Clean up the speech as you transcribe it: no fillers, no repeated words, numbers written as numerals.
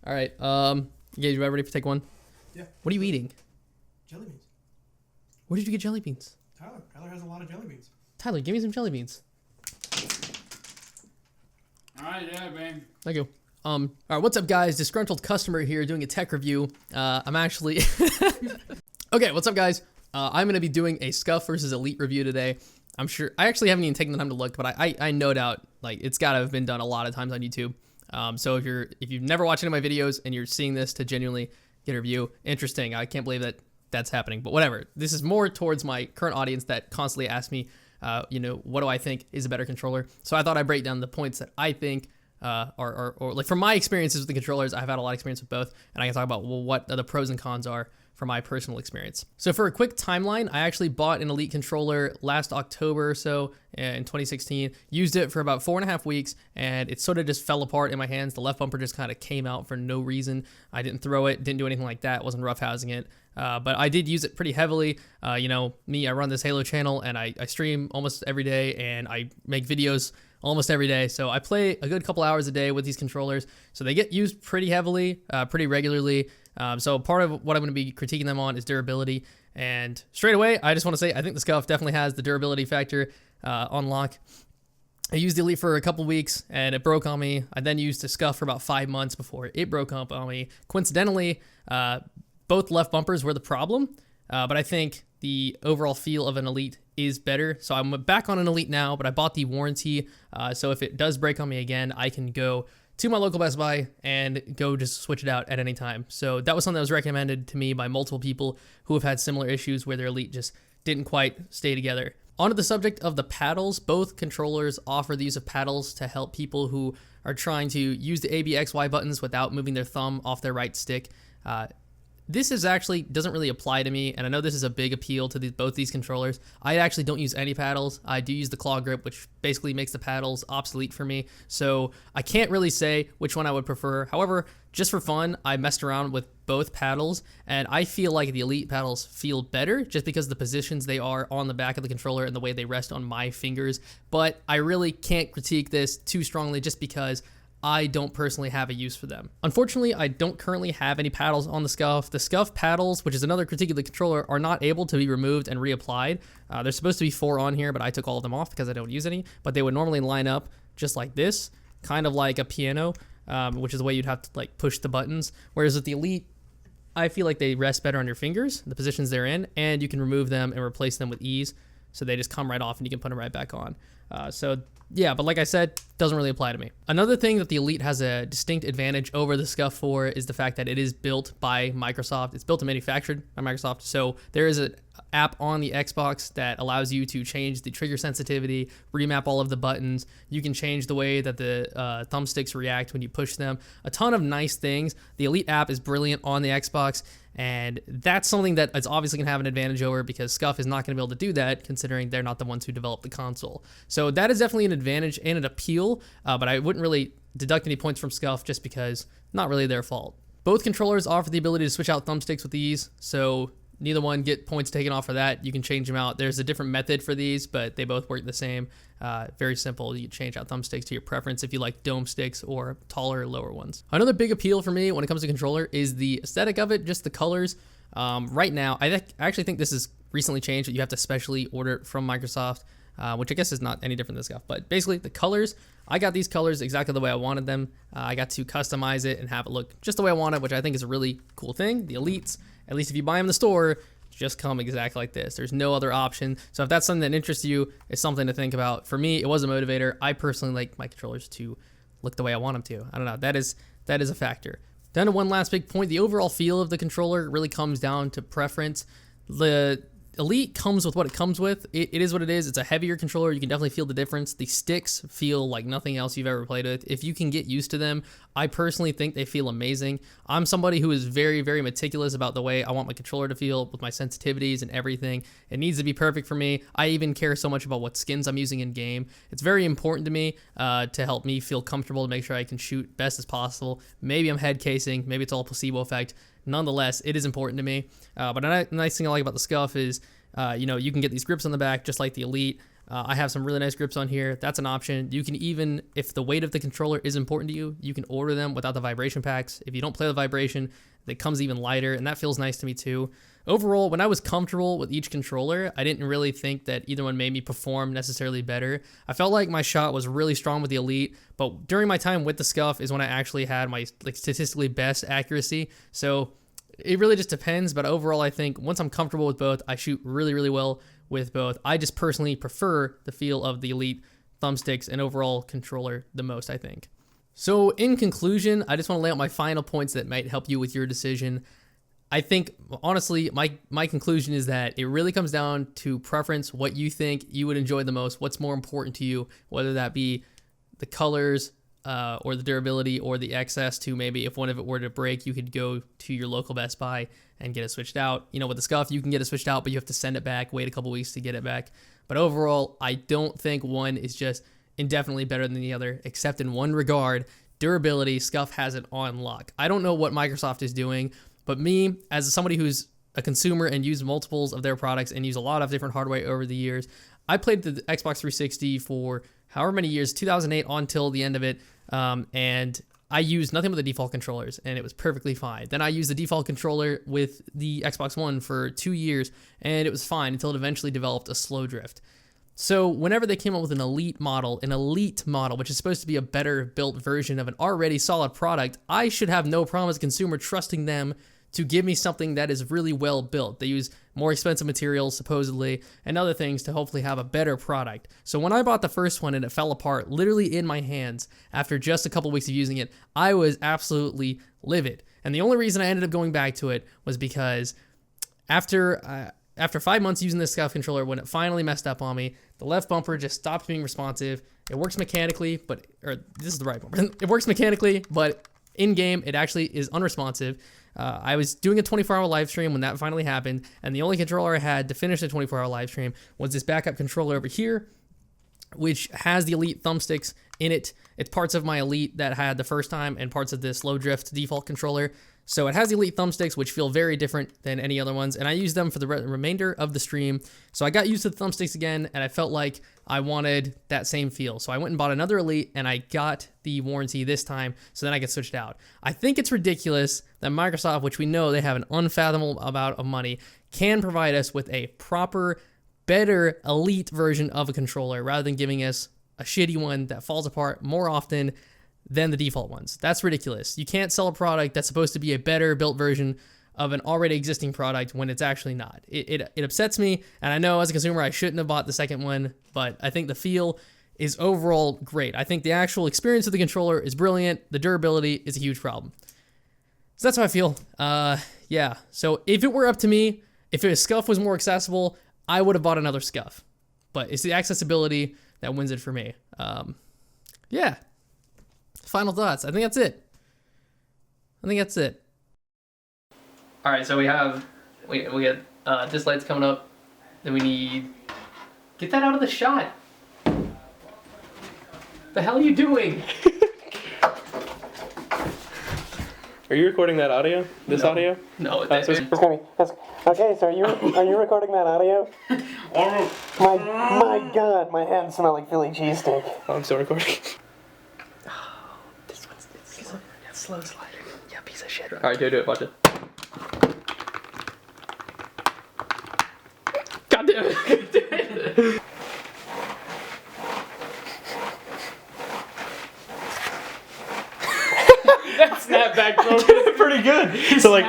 All right. You guys ready for take one? Yeah. What are you eating? Jelly beans. Where did you get jelly beans? Tyler. Tyler has a lot of jelly beans. Tyler, give me some jelly beans. All right, yeah, man. Thank you. All right, what's up, guys? Disgruntled customer here doing a tech review. I'm actually... Okay, what's up, guys? I'm going to be doing a Scuf versus Elite review today. I'm sure... I actually haven't even taken the time to look, but I no doubt, like, it's got to have been done a lot of times on YouTube. So if you've never watched any of my videos and you're seeing this to genuinely get a review, interesting. I can't believe that that's happening, but whatever. This is more towards my current audience that constantly ask me, what do I think is a better controller? So I thought I'd break down the points that I think or like from my experiences with the controllers. I've had a lot of experience with both, and I can talk about what the pros and cons are from my personal experience. So for a quick timeline, I actually bought an Elite controller last October or so in 2016, used it for about 4.5 weeks, and it sort of just fell apart in my hands. The left bumper just kind of came out for no reason. I didn't throw it, didn't do anything like that, wasn't roughhousing it. But I did use it pretty heavily. I run this Halo channel, and I stream almost every day, and I make videos almost every day. So I play a good couple hours a day with these controllers. So they get used pretty heavily, pretty regularly. So part of what I'm going to be critiquing them on is durability. And straight away, I just want to say I think the Scuf definitely has the durability factor on lock. I used the Elite for a couple weeks and it broke on me. I then used the Scuf for about 5 months before it broke up on me. Coincidentally, both left bumpers were the problem, but I think the overall feel of an Elite is better. So I'm back on an Elite now, but I bought the warranty. So if it does break on me again, I can go to my local Best Buy and go just switch it out at any time. So that was something that was recommended to me by multiple people who have had similar issues where their Elite just didn't quite stay together. On to the subject of the paddles, both controllers offer the use of paddles to help people who are trying to use the A, B, X, Y buttons without moving their thumb off their right stick. This is actually doesn't really apply to me, and I know this is a big appeal to both these controllers. I actually don't use any paddles. I do use the claw grip, which basically makes the paddles obsolete for me. So I can't really say which one I would prefer. However, just for fun, I messed around with both paddles, and I feel like the Elite paddles feel better just because of the positions they are on the back of the controller and the way they rest on my fingers. But I really can't critique this too strongly just because I don't personally have a use for them. Unfortunately, I don't currently have any paddles on the Scuf. The Scuf paddles, which is another critique of the controller, are not able to be removed and reapplied. There's supposed to be 4 on here, but I took all of them off because I don't use any. But they would normally line up just like this, kind of like a piano, which is the way you'd have to like push the buttons. Whereas with the Elite, I feel like they rest better on your fingers, the positions they're in, and you can remove them and replace them with ease. So they just come right off and you can put them right back on. Yeah, but like I said, doesn't really apply to me. Another thing that the Elite has a distinct advantage over the Scuf for is the fact that it is built by Microsoft. It's built and manufactured by Microsoft. So there is an app on the Xbox that allows you to change the trigger sensitivity, remap all of the buttons. You can change the way that the thumbsticks react when you push them. A ton of nice things. The Elite app is brilliant on the Xbox, and that's something that it's obviously going to have an advantage over because Scuf is not going to be able to do that considering they're not the ones who developed the console. So that is definitely an advantage and an appeal, but I wouldn't really deduct any points from Scuf just because not really their fault. Both controllers offer the ability to switch out thumbsticks with ease, so neither one get points taken off for that. You can change them out. There's a different method for these, but they both work the same. Very simple. You change out thumbsticks to your preference if you like dome sticks or taller or lower ones. Another big appeal for me when it comes to controller is the aesthetic of it, just the colors. Right now, I actually think this is recently changed. You have to specially order it from Microsoft, which I guess is not any different than Scuf. But basically, the colors, I got these colors exactly the way I wanted them. I got to customize it and have it look just the way I want it, which I think is a really cool thing. The Elites, at least if you buy them in the store, just come exactly like this. There's no other option. So if that's something that interests you, it's something to think about. For me, it was a motivator. I personally like my controllers to look the way I want them to. I don't know. That is a factor. Then one last big point, the overall feel of the controller really comes down to preference. The Elite comes with what it comes with. It is what it is. It's a heavier controller. You can definitely feel the difference. The sticks feel like nothing else you've ever played with. If you can get used to them, I personally think they feel amazing. I'm somebody who is very, very meticulous about the way I want my controller to feel with my sensitivities and everything. It needs to be perfect for me. I even care so much about what skins I'm using in game. It's very important to me to help me feel comfortable, to make sure I can shoot best as possible. Maybe I'm head casing. Maybe it's all placebo effect. Nonetheless, it is important to me. But a nice thing I like about the Scuf is, you can get these grips on the back just like the Elite. I have some really nice grips on here. That's an option. You can even, if the weight of the controller is important to you, you can order them without the vibration packs. If you don't play the vibration, it comes even lighter, and that feels nice to me too. Overall, when I was comfortable with each controller, I didn't really think that either one made me perform necessarily better. I felt like my shot was really strong with the Elite, but during my time with the Scuf is when I actually had my statistically best accuracy. So it really just depends, but overall, I think once I'm comfortable with both, I shoot really, really well with both. I just personally prefer the feel of the Elite thumbsticks and overall controller the most, I think. So in conclusion, I just want to lay out my final points that might help you with your decision. I think, honestly, my conclusion is that it really comes down to preference, what you think you would enjoy the most, what's more important to you, whether that be the colors or the durability or the access to maybe if one of it were to break, you could go to your local Best Buy and get it switched out. You know, with the Scuf, you can get it switched out, but you have to send it back, wait a couple weeks to get it back. But overall, I don't think one is just indefinitely better than the other, except in one regard, durability. Scuf has it on lock. I don't know what Microsoft is doing, but me, as somebody who's a consumer and used multiples of their products and used a lot of different hardware over the years, I played the Xbox 360 for however many years, 2008 until the end of it, and I used nothing but the default controllers, and it was perfectly fine. Then I used the default controller with the Xbox One for 2 years, and it was fine until it eventually developed a slow drift. So whenever they came up with an elite model, which is supposed to be a better built version of an already solid product, I should have no problem as a consumer trusting them to give me something that is really well built. They use more expensive materials, supposedly, and other things to hopefully have a better product. So when I bought the first one and it fell apart literally in my hands after just a couple weeks of using it, I was absolutely livid. And the only reason I ended up going back to it was because after 5 months using this Scuf controller, when it finally messed up on me, the left bumper just stopped being responsive. It works mechanically, this is the right bumper. It works mechanically, but in-game, it actually is unresponsive. I was doing a 24-hour live stream when that finally happened, and the only controller I had to finish the 24-hour live stream was this backup controller over here, which has the Elite thumbsticks in it. It's parts of my Elite that I had the first time and parts of the slow drift default controller. So it has the Elite thumbsticks, which feel very different than any other ones, and I used them for the remainder of the stream. So I got used to the thumbsticks again, and I felt like I wanted that same feel. So I went and bought another Elite, and I got the warranty this time, so then I get switched out. I think it's ridiculous that Microsoft, which we know they have an unfathomable amount of money, can provide us with a proper, better Elite version of a controller rather than giving us a shitty one that falls apart more often than the default ones. That's ridiculous. You can't sell a product that's supposed to be a better built version of an already existing product when it's actually not. It upsets me, and I know as a consumer I shouldn't have bought the second one, but I think the feel is overall great. I think the actual experience of the controller is brilliant. The durability is a huge problem. So that's how I feel. Yeah, so if it were up to me, if a Scuf was more accessible, I would have bought another Scuf. But it's the accessibility that wins it for me. Yeah. Final thoughts. I think that's it. All right, so we got this light's coming up. Then we need, get that out of the shot. The hell are you doing? Are you recording that audio? This No. audio? No, Okay, so are you recording that audio? My God, my hands smell like Philly cheesesteak. I'm still recording. this one's it's slow sliding. Yeah, piece of shit. All right, do it. Watch it. God damn it. That snapback broke. Pretty good. So like